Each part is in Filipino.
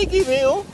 ni Kimi, oh.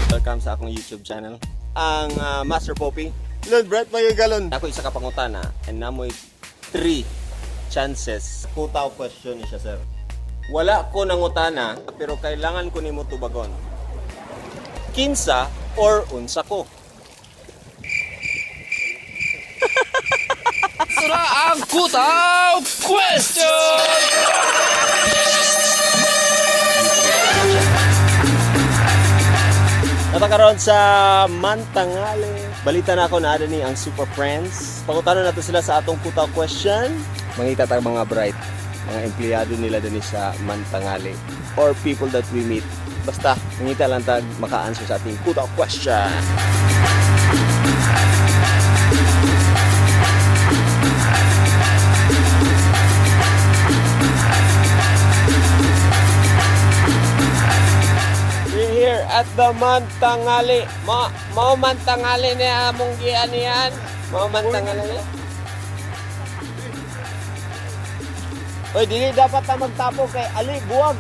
Welcome sa akong YouTube channel. Ang Master Poppy. Lord Brett, may galon. Ako isa ka pangutana and namoy 3 chances. Kutaw question ni siya, sir. Wala ko nangutana, pero kailangan ko nimo tubagon. Kinsa or unsa ko? Sura ang Kutaw Question! Natakaroon sa Mantangale. Balita na ako na ada ni ang Super Friends. Pangutanon nato sila sa atong Kutaw Question. Mangita tayong mga bright, mga empleyado nila din sa Mantangale or people that we meet. Basta, mangita lang tag maka-answer sa ating Kutaw Question. We're here at the Mantangale. Mao Mantangale ni among gian yan. Mao Mantangale ni. Oy, dili dapat ta magtapo kay Ali Buwag.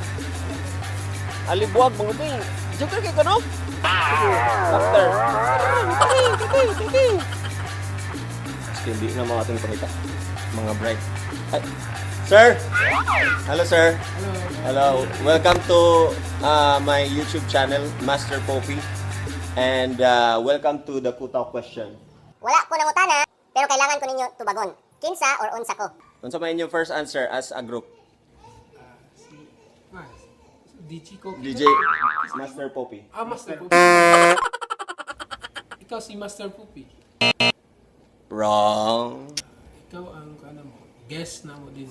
Ali Buwag mga ting. Joker kay kano? Doctor. Hindi na mga ating pangita. Mga bright. Ay. Sir! Hello, sir. Hello. Welcome to my YouTube channel, Master Poppy. And welcome to the Kutaw Question. Wala ko nangutana, pero kailangan ko ninyo tubagon. Kinsa or unsa ko? Unsa may inyong first answer as a group? DJ ko. DJ Master Poppy. Master Poopy. Ikaw si Master Poopy. Wrong. Ikaw ang ano mo. Guess na mo din.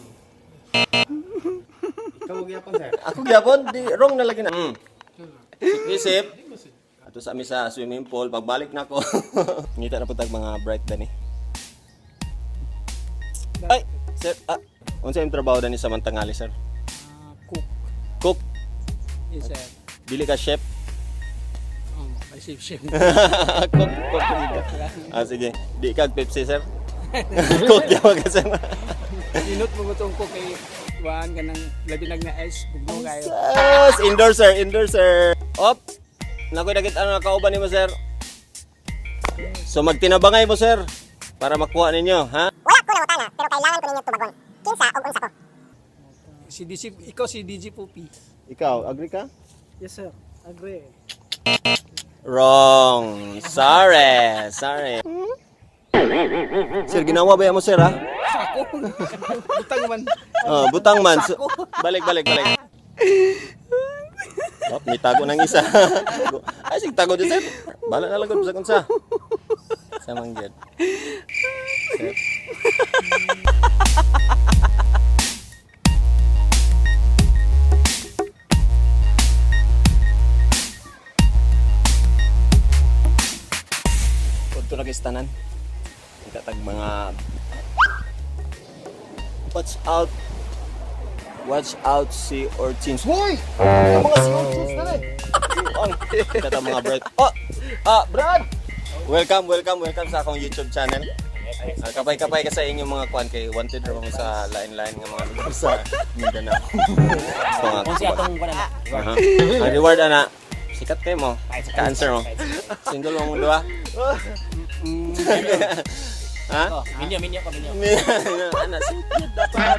Ikaw magyapon, sir. Ako gyapon, di wrong na lagi na. Ikaw lang. Isip. Ato sa amin sa swimming pool, pagbalik na ako. Ngita na po tag mga bright dani. Ay, sir, unsa imong trabaho dani sa Mantangali, sir? Cook. Cook. Yes, sir. Dili ka chef. May chef. Cook. Sige. Di ka Pepsi, sir? Cook yawa ka, sir. Inot mo itong cook kay Iwan ka ng labinag na ice. Bugno kayo. Yes! Indoor, sir. Op! Nakoy dagit ano nakauban nimo, sir. So magtinabangay mo, sir, para makuha ninyo, ha? Wala ko nangutana, pero kailangan ko ninyo tubagon. Kinsa o unsa ko? Ikaw si DJ Poopy. Ikaw, agree ka? Yes, sir. Agree. Wrong. Sorry. Sir, ginawa ba yan mo, sir, ha? Sako. Butang man. Oh, butang man. So, balik. Oh, may tago ng isa. Ay, sige, tago dyan, sir. Bala na lang sa kunsa. Sa manggid. Sir. Punto na kistanan. Itatag mga Watch out sea urchins. Hoy! Ang mga sea urchins na rin. Itatag mga bright. Brad! Welcome sa akong YouTube channel. Kapay-kapay ka sa inyong mga kwan kay wanted ra mo sa line-line nga mga lugar sa Mindanao. Kung si atong wala na. Ang reward ana. Sikat kayo mo. Ka-answer mo. Single mo dua. Ha? Minyo. Anak, simple dapat.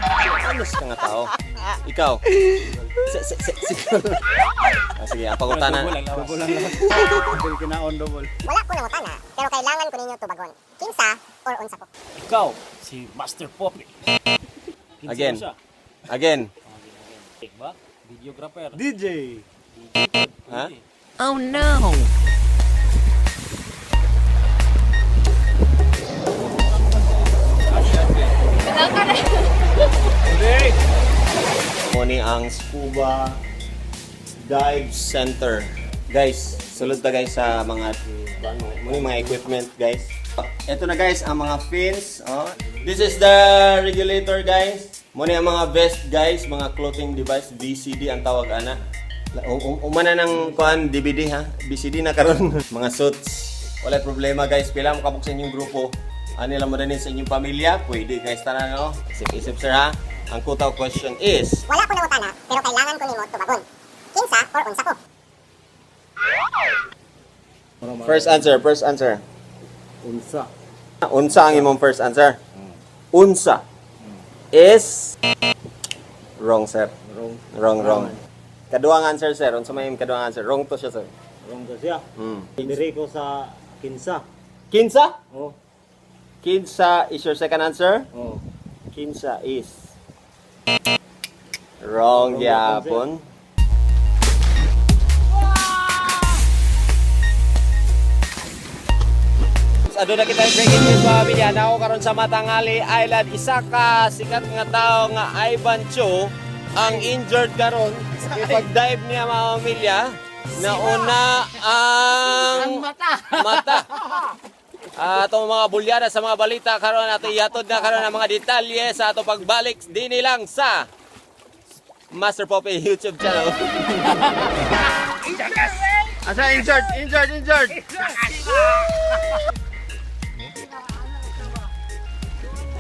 Alas ka nga tao. Ikaw. Sige, ang pangutana. Double lang. Double kinaon, double. Wala ko nangutana, pero kailangan ko ninyo tubagon. Kinsa or unsa ko? Ikaw, si Master Poppy. Again. Ba? Videographer. DJ. Ha? Oh no! Muni ang Scuba Dive Center. Guys, sulod na guys sa mga equipment, guys. Ito na guys ang mga fins. This is the regulator, guys. Muna ang mga vest, guys, mga clothing device, BCD ang tawag ana. Umana ng kuan DVD, ha. BCD na karon. Mga suits. Wala problema, guys. Pila mo kabuk sa inyong grupo. Ano lang mo din sa inyong pamilya? Pwede, guys, tanan, no? Isip-isip, sir, ha. Ang Kutaw question is... Wala ko nangutana, pero kailangan ko nimo tubagon. Kinsa or unsa ko? First answer, first answer. Unsa. Unsa ang imong first answer? Unsa is wrong, sir. Wrong. Wrong. Kaduang answer, sir. Unsa may imong kaduang answer? Wrong to siya, sir. Wrong ka siya. Diri ko sa kinsa. Kinsa? Oh. Kinsa is your second answer? Oh. Kinsa is wrong gyapon. Ado na kita breaking news mga pamilya. Nako karon sa Matangali Island, isa ka sikat nga tao nga Ivan Cho ang injured karon. Ipag-dive niya mga pamilya. Nauna ang mata. Atong mga bulyada sa mga balita karon ato ihatod na karon ang mga detalye sa ato pagbalik dinhi lang sa Master Poppy YouTube channel. Asa injured.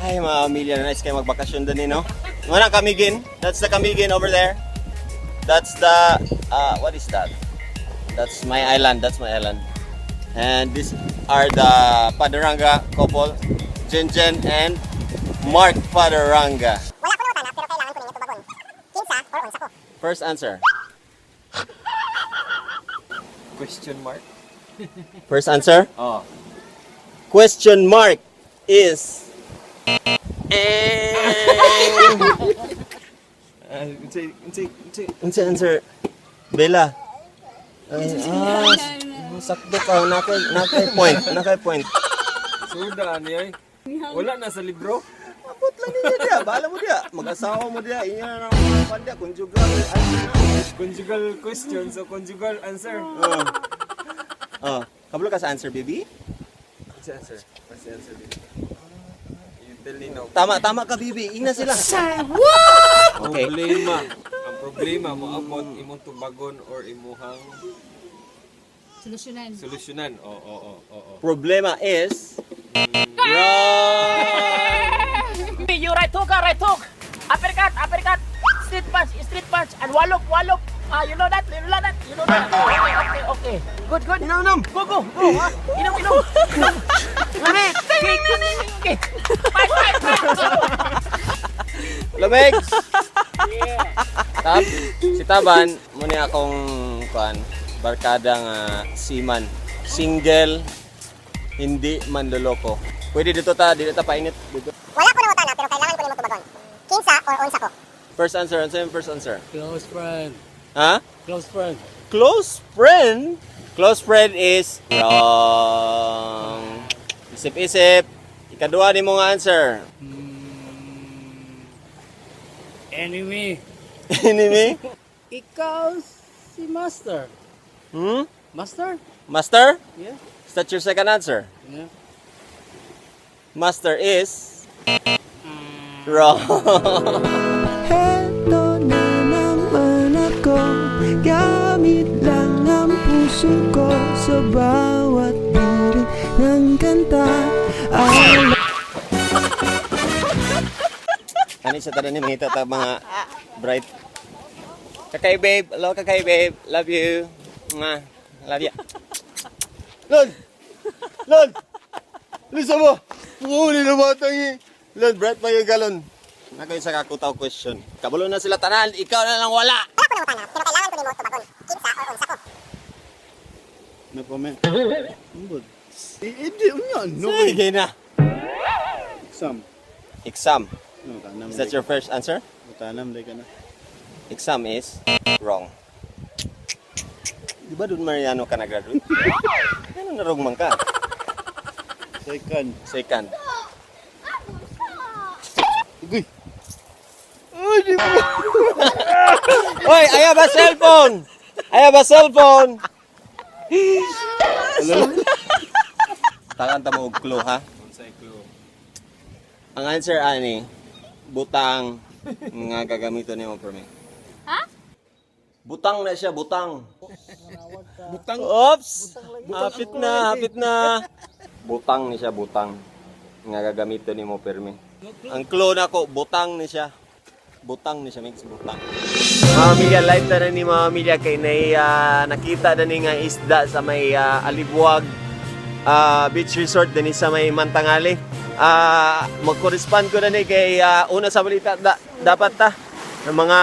Ay, mga pamilya, nice kayo magbakasyon din, no? Mga Kamigin. That's the Kamigin over there. That's the, what is that? That's my island. And these are the Padaranga couple, Jenjen and Mark Padaranga. Wala ko na pero kailangan ko ninyo tubagon. Kinsa or unsa ko? First answer. Question mark? First answer? Oh. Question mark is... Unsa answer? Bella. Sakto ka. Nakay point. Suda niya. Wala na sa libro. Abot lang niya dia. Bahala mo dia. Mag-asawa mo dia. Inya na ang panda. Conjugal. Conjugal question, so conjugal answer. Kabalo ka sa answer, baby? What's the answer? You tell me now. Tama ka, baby. Ina sila. Okay. Ang problema mo abot imong tubagon or imuhang solusyonan. Oo. Problema is... Wrong! You right hook. Uppercut. Street punch, and wallop. You know that. Okay. Good. Inom! Go. Inom. Okay. Fight. Lamig! Si Taban, muna akong barkada nga seaman. Single, hindi manloloko. Pwede dito ta painit. Dito. Wala ko na pero kailangan ko ninyo tubagon. Kinsa or unsa ko? First answer, ano yung first answer? close friend. Ha? Close friend. Close friend? Close friend is wrong. Isip-isip. Ikaduha ni mong answer. Enemy. Enemy? Ikaw si Master. Master? Master? Yeah. Is that your second answer? Yeah. Master is wrong. Heto na naman ako, gamit lang ang puso ko sa bawat lirik ng kanta. Ano sa tanan ni mangita ta mga bright. Kakay babe, hello kakay babe. Love you. Mwah. Love ya. Lord. Lisa mo. Uli na batang eh. Lord, bright pa yung galon. Nako isa kakutaw question. Kabulo na sila tanan, ikaw na lang wala. Wala ko na pero kailangan ko ninyo tubagon. Kinsa or unsa ko? No comment. Umbod. Hindi unyan. No. Sige na. Exam. Exam. No, tanam. Is that your first answer? Tanam day ka na. Exam is wrong. Di ba doon Mariano ka nag-graduate? Ano narugmang ka? Second. Uy. Hoy, I have a cellphone. Takan ta mo og clue ha. Ang answer ani butang nga gagamiton nimo for me. Ha? Butang na siya, butang. Oops! Hapit na. Butang ni siya, butang. Nga gagamiton nimo permi. Ang clue nako, butang ni siya. Butang ni siya, mix butang. Mga milya, live na ni mga milya kay nakita na ni nga isda sa may alibuag Beach Resort din sa may Mantangali. Mag-correspond ko na ni kay una sa balita dapat ta ng mga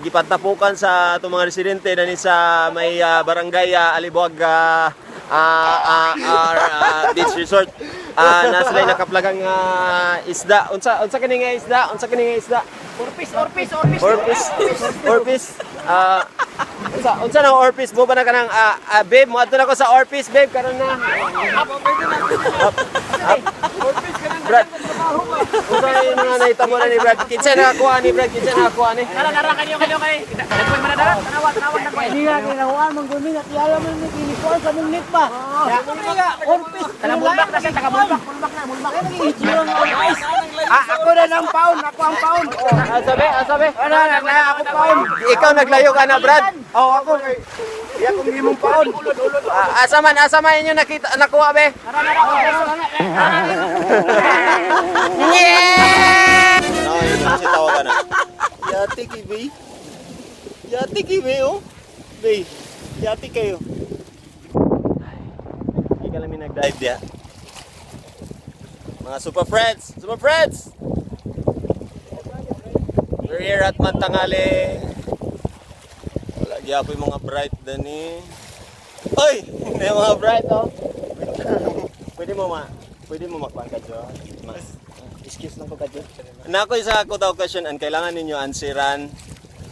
gipatapukan sa itong mga residente na ni sa may barangay Alibuag Beach Resort. Na sila nakaplagang isda. Unsa kini nga isda? Unsa kini nga isda? Orpis. Orpis. Unsa na Orpis? Mo ba na kanang babe, mo adto na ko sa Orpis, babe, karon na. Brad. Unsa yung mga nahitabo na ni Brad? Kinsa nakakuha ni Brad? Kinsa nakakuha ni? Nara kanyo kay. Nagpoy man na tanawa nagpoy. Hindi nga kinahuan mong gumi na kiyala mo ni kinikuan sa mong net pa. Orpis. Mulbak na siya, mulbak na. Ako na ng pound, ako ang pound. Asabi. Ano, naglaya ako pound. Ikaw naglayo ka na, Brad. Ako kay. Iya kong himong pound. Asama inyo nakuha, be. Yeah! No, yun yung si tawagan na. Yati ki, be, oh. Be, yati kayo. Hindi ka namin nag-dive diya. Mga super friends! We're here at Mantangali. Lagi ako yung mga bright dani. Oy! May mga bright, oh. Pwede mo makkuhan ka dyan. Excuse lang ko ka dyan. Nako isa ako daw question and kailangan ninyo ansiran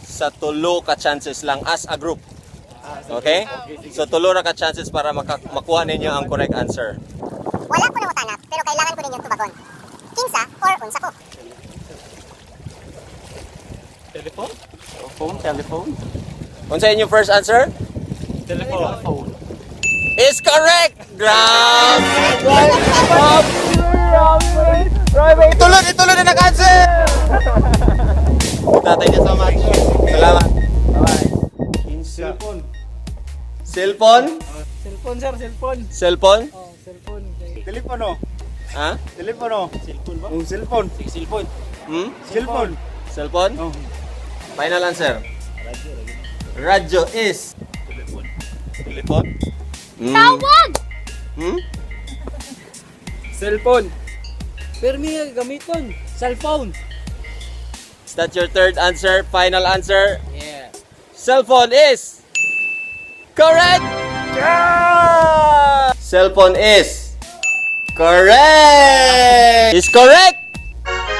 sa tulo ka chances lang as a group. Okay? So tulo ra ka chances para makuha ninyo ang correct answer. Wala ko na matanap, pero kailangan ko ninyo tubagon. Kinsa or unsa ko? Telephone? Unsa inyong first answer? Telephone. Is correct! Grabe! Ituloy na nag-answer! Thank you so much. Salamat. Bye-bye. Cellphone. Cellphone? Cellphone sir, cellphone. Cellphone? Oh, cellphone. Telepono. Ha? Telepono. Cellphone ba? Cellphone. Cellphone. Hmm? Cellphone. Cellphone? Oh. Final answer. Radyo is... Telephone? Tawag! Hmm? Cellphone. Pero may gamiton. Cellphone. Is that your third answer? Final answer? Yeah. Cellphone is... Correct! Yeah! Cellphone is... Correct! Is correct!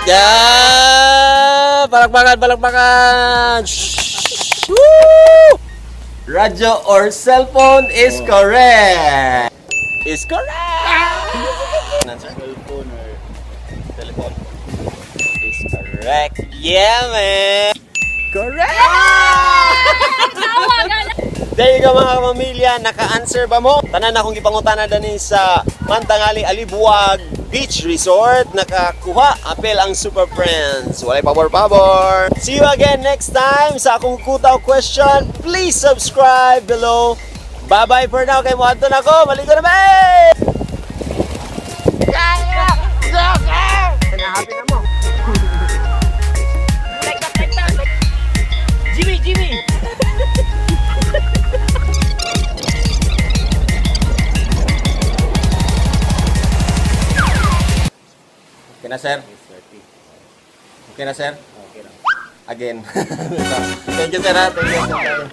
Yeah! Palakpakan! Shhh! Woo! Radyo or cellphone is correct! Is correct! Answer? Cellphone or Telephone is correct. Yeah, man! Correct! There you go mga pamilya, naka-answer ba mo? Tanan akong ipangutana dani sa Mantangali Alibuag Beach Resort. Nakakuha, apel ang Super Friends. Walay pabor-pabor. See you again next time sa akong kutaw question. Please subscribe below. Bye-bye for now. Kay Muadto na ko. Maligo na ba? Happy na mo. Like that. Jimmy. Okay na, sir? Okay na, sir? okay lang. Again. Thank you, sir. Thank you.